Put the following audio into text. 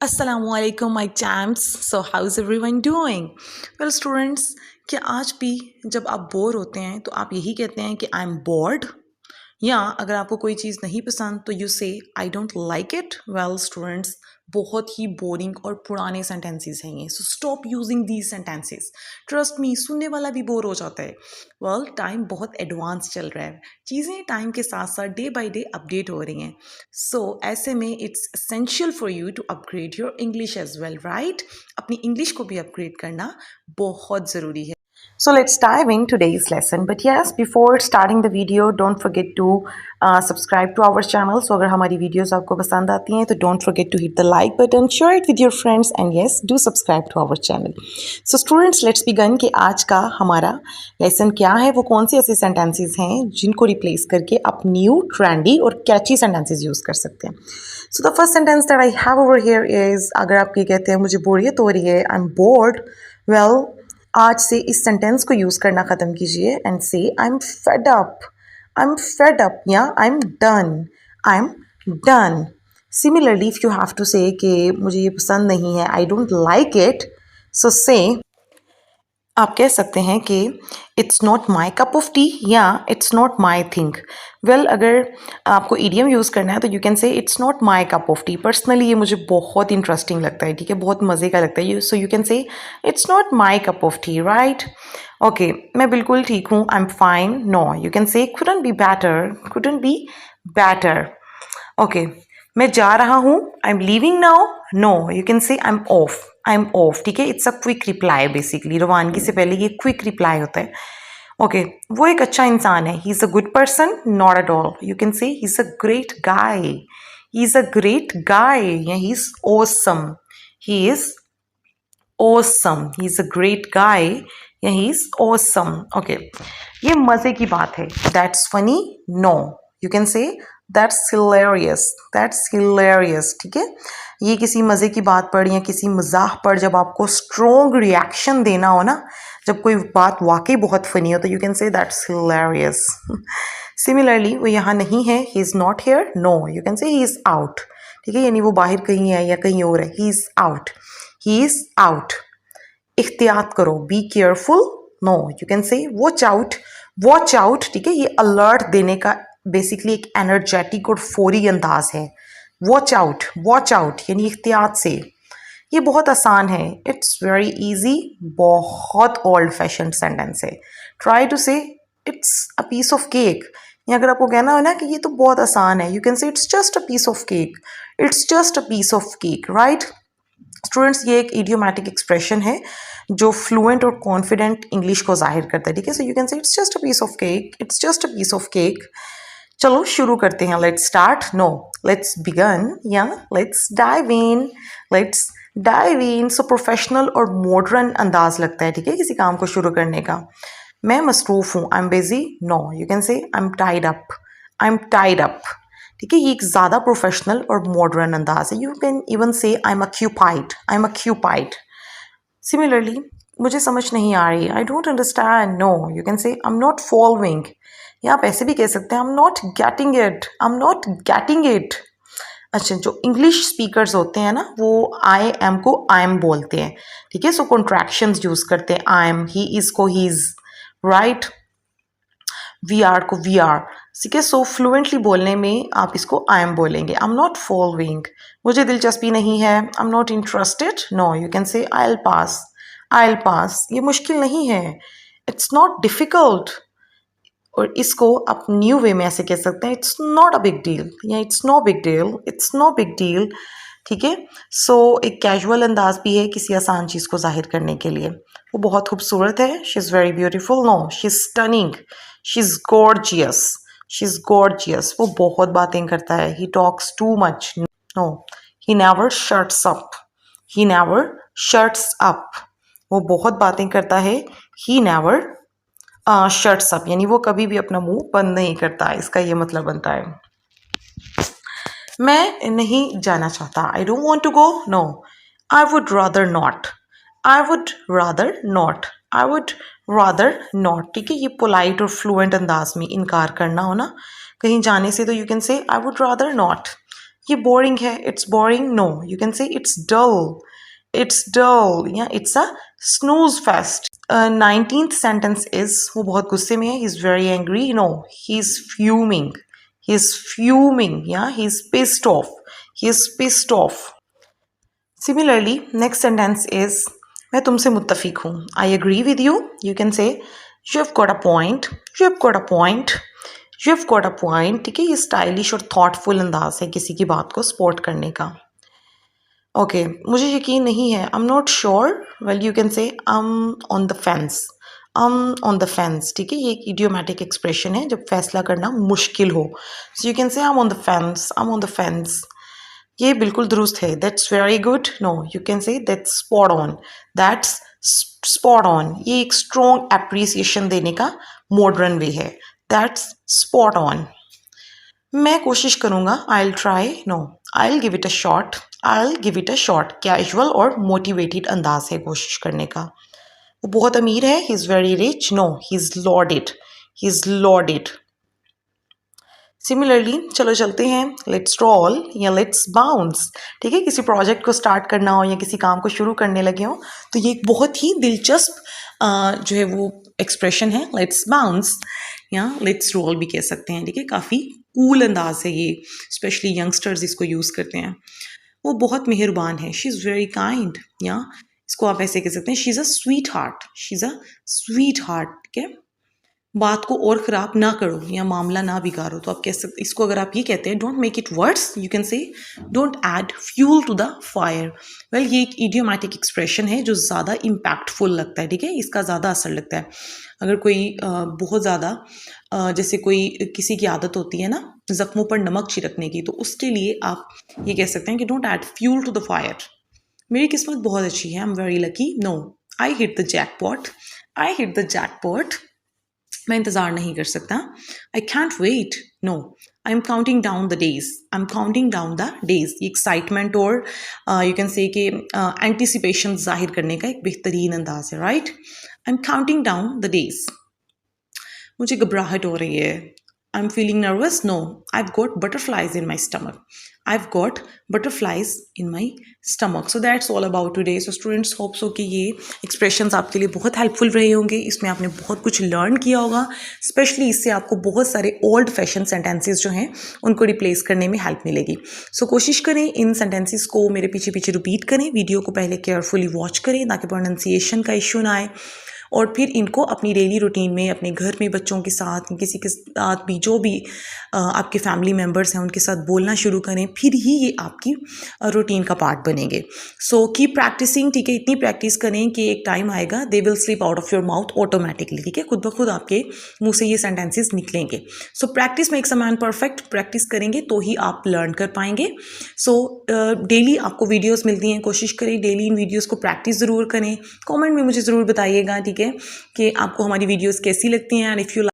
Assalamualaikum my champs. So how's everyone doing? Well students, क्या आज भी जब आप बोर होते हैं तो आप यही कहते हैं कि आई एम बोर्ड, या अगर आपको कोई चीज़ नहीं पसंद तो यू से आई don't like it? Well students, बहुत ही बोरिंग और पुराने सेंटेंसेस हैं ये, so stop using these sentences. Trust me, सुनने वाला भी बोर हो जाता है। वेल टाइम बहुत एडवांस चल रहा है, चीज़ें टाइम के साथ साथ डे बाय डे अपडेट हो रही हैं। सो ऐसे में it's essential for you to upgrade your English as well, right? अपनी इंग्लिश को भी अपग्रेड करना बहुत ज़रूरी है। So let's dive in today's lesson. But yes, before starting the video, don't forget to subscribe to our channel. So अगर हमारी videos आपको पसंद आती हैं तो don't forget to hit the like button, share it with your friends, and yes, do subscribe to our channel. So students, let's begin कि आज का हमारा lesson क्या है, वो कौन सी ऐसी sentences हैं जिनको replace करके आप new, trendy और catchy sentences use कर सकते हैं. So the first sentence that I have over here is, अगर आप ये कहते हैं मुझे बोरियत हो रही है, I'm bored, well आज से इस सेंटेंस को यूज़ करना ख़त्म कीजिए and say I am fed up, I am fed up, या I am done, I am done. Similarly if you have to say कि मुझे ये पसंद नहीं है, I don't like it, so say आप कह सकते हैं कि it's not my cup of tea या it's not my thing. Well अगर आपको ईडियम यूज़ करना है तो you can say it's not my cup of T. Personally ये मुझे बहुत इंटरेस्टिंग लगता है, ठीक है, बहुत मज़े का लगता है. So you can say it's not my cup of tea, right? Okay, मैं बिल्कुल ठीक हूँ, I am fine. No, you can say couldn't be better, couldn't be better. Okay, मैं जा रहा हूँ, I am leaving now. No, you can say I am off, I am off, ठीक है. It's a quick reply, basically रवानगी से पहले ये क्विक रिप्लाई होता है. ओके, वो एक अच्छा इंसान है, he is a good person, not at all. You can say he is a great guy, he is a great guy, या he is awesome, he is awesome, he is a great guy, या he is awesome. Okay, ये मज़े की बात है, that's funny. No, you can say that's hilarious, that's hilarious, ठीक है. ये किसी मज़े की बात पर या किसी मजाक पर जब आपको स्ट्रॉन्ग रिएक्शन देना हो ना, जब कोई बात वाकई बहुत फनी हो, तो you can say that's hilarious. Similarly वो यहाँ नहीं है, he is not here. No, you can say he is out, ठीक है, यानी वो बाहर कहीं है या कहीं और है. He is out, he is out. इख्तियात करो, be careful. No, you can say watch out, watch out, ठीक है. ये अलर्ट देने का बेसिकली एक एनर्जेटिक और फौरी अंदाज है. वॉच आउट, वॉच आउट यानी इख्तियात से. ये बहुत आसान है, इट्स वेरी इजी. बहुत ओल्ड फैशन सेंटेंस है. Try to say it's a piece of cake, या अगर आपको कहना हो ना कि ये तो बहुत आसान है, you can say it's just a piece of cake, it's just a piece of cake, right? Students, ये एक इडियोमैटिक एक्सप्रेशन है जो फ्लुएंट और कॉन्फिडेंट इंग्लिश को जाहिर करता है, ठीक है. So you can say it's just a piece of cake, it's just a piece of cake. चलो शुरू करते हैं, let's start. No, let's begin, या let's dive in, let's dive in. So professional और मॉडर्न अंदाज लगता है, ठीक है, किसी काम को शुरू करने का. मैं मसरूफ़ हूँ, I am busy. No, you can say I am tied up, I am tied up, ठीक है. ये एक ज़्यादा प्रोफेशनल और मॉडर्न अंदाज है. You can even say I am occupied, I am occupied. Similarly मुझे समझ नहीं आ रही, I don't understand. No, you can say I am not following, या आप ऐसे भी कह सकते हैं आई am not getting it, I am not getting it. अच्छा, जो इंग्लिश स्पीकर्स होते हैं ना, वो आई एम को आई एम बोलते हैं, ठीक है. सो कॉन्ट्रैक्शंस यूज़ करते हैं, आई एम, ही इज़ को he is, right. We are को वी आर, ठीक है. सो फ्लुएंटली बोलने में आप इसको आई एम बोलेंगे. आई एम नॉट फॉलोइंग, मुझे दिलचस्पी नहीं है. I am not interested. No, you can say I will pass, I will pass. ये मुश्किल नहीं है, इट्स नॉट डिफ़िकल्ट. और इसको आप न्यू वे में ऐसे कह सकते हैं, it's not a big deal, या it's no big deal, it's no big deal, ठीक है. सो एक कैजुअल अंदाज भी है किसी आसान चीज़ को जाहिर करने के लिए. वो बहुत खूबसूरत है, she is very beautiful. No, she is stunning, she is gorgeous, she is gorgeous. वो बहुत बातें करता है, he talks too much. No, he never shuts up, he never shuts up. वो बहुत बातें करता है, ही नेवर शट्स अप, यानी वो कभी भी अपना मुंह बंद नहीं करता. इसका ये मतलब बनता है, मैं नहीं जाना चाहता, I don't want to go. No, I would rather not, I would rather not, I would rather not, ठीक है. ये पोलाइट और फ्लुएंट अंदाज में इनकार करना हो ना कहीं जाने से, तो you can say I would rather not. ये बोरिंग है, it's boring, no you can say it's dull, it's dull, या it's a snooze fest. 19th sentence is, वो बहुत गुस्से में है, he is very angry, no he is fuming, he is fuming, या he is pissed off, he is pissed off. Similarly next sentence is, मैं तुमसे मुत्तफिक हूँ, I agree with you, you can say you have got a point, you have got a point, you have got a point. ठीक है, ये stylish और thoughtful अंदाज है किसी की बात को सपोर्ट करने का। ओके, मुझे यकीन नहीं है, I am not sure, well you can say I am on the fence, I am on the fence. ठीक है, ये एक इडियोमैटिक एक्सप्रेशन है जब फैसला करना मुश्किल हो, सो you can say I am on the fence, I am on the fence. ये बिल्कुल दुरुस्त है, that's very good, no you can say that's spot on, that's spot on. ये एक स्ट्रॉन्ग एप्रिसिएशन देने का मॉडर्न वे है, दैट्स स्पॉट ऑन। मैं कोशिश करूँगा, I will try, no I will give it a shot, I will give it a shot. Casual और motivated अंदाज है कोशिश करने का। वो बहुत अमीर है, he is very rich, no he is loaded, he is loaded. Similarly चलो चलते हैं, लेट्स रॉल या लेट्स बाउंस। ठीक है, किसी प्रोजेक्ट को स्टार्ट करना हो या किसी काम को शुरू करने लगे हो तो ये एक बहुत ही दिलचस्प जो है वो एक्सप्रेशन है, लेट्स बाउंस या लेट्स रॉल भी कह सकते हैं। ठीक है, काफ़ी कूल अंदाज है ये, स्पेशली यंगस्टर्स इसको यूज़ करते हैं। वो बहुत मेहरबान है, शी इज़ वेरी काइंड, या इसको आप ऐसे कह सकते हैं, she is a sweet heart, she is a sweet heart. ठीक है, बात को और ख़राब ना करो या मामला ना बिगाड़ो, तो आप कह सकते, इसको अगर आप ये कहते हैं, don't make it worse, you can say don't add fuel to the fire. Well, ये एक इडियोमैटिक एक्सप्रेशन है जो ज़्यादा इम्पैक्टफुल लगता है। ठीक है, इसका ज़्यादा असर लगता है। अगर कोई बहुत ज़्यादा जैसे कोई किसी की आदत होती है ना ज़ख्मों पर नमक छिड़कने की, तो उसके लिए आप ये कह सकते हैं कि don't add fuel to the fire. मेरी किस्मत बहुत अच्छी है, I am very lucky, no I hit the jackpot, I hit the jackpot. मैं इंतज़ार नहीं कर सकता, I can't wait, no I am counting down the days, I am counting down the days. ये एक्साइटमेंट और यू कैन से कि anticipation जाहिर करने का एक बेहतरीन अंदाज है, right. I am counting down the days. मुझे घबराहट हो रही है, I am feeling nervous, no I have got butterflies in my stomach, I have got butterflies in my stomach. So that's all about today. So students, hope so कि ये expressions आपके लिए बहुत हेल्पफुल रहे होंगे, इसमें आपने बहुत कुछ लर्न किया होगा, स्पेशली इससे आपको बहुत सारे ओल्ड फैशन सेंटेंसेस जो हैं उनको रिप्लेस करने में हेल्प मिलेगी। सो कोशिश करें इन सेंटेंसेस को मेरे पीछे पीछे रिपीट करें, वीडियो को पहले केयरफुली वॉच करें ताकि प्रोनाउंसिएशन का इशू ना आए, और फिर इनको अपनी डेली रूटीन में, अपने घर में बच्चों के साथ, किसी के साथ भी, जो भी आपके फैमिली मेम्बर्स हैं उनके साथ बोलना शुरू करें, फिर ही ये आपकी रूटीन का पार्ट बनेंगे। So keep practicing. ठीक है, इतनी प्रैक्टिस करें कि एक टाइम आएगा they will slip out of your mouth automatically. ठीक है, खुद ब खुद आपके मुंह से ये सेंटेंसेस निकलेंगे। So practice makes a man perfect, practice करेंगे तो ही आप लर्न कर पाएंगे। सो डेली आपको वीडियोज़ मिलती हैं, कोशिश करें डेली इन वीडियोज़ को प्रैक्टिस ज़रूर करें। कॉमेंट में मुझे ज़रूर बताइएगा, ठीक है, कि आपको हमारी वीडियोज़ कैसी लगती हैं, एंड इफ़ यू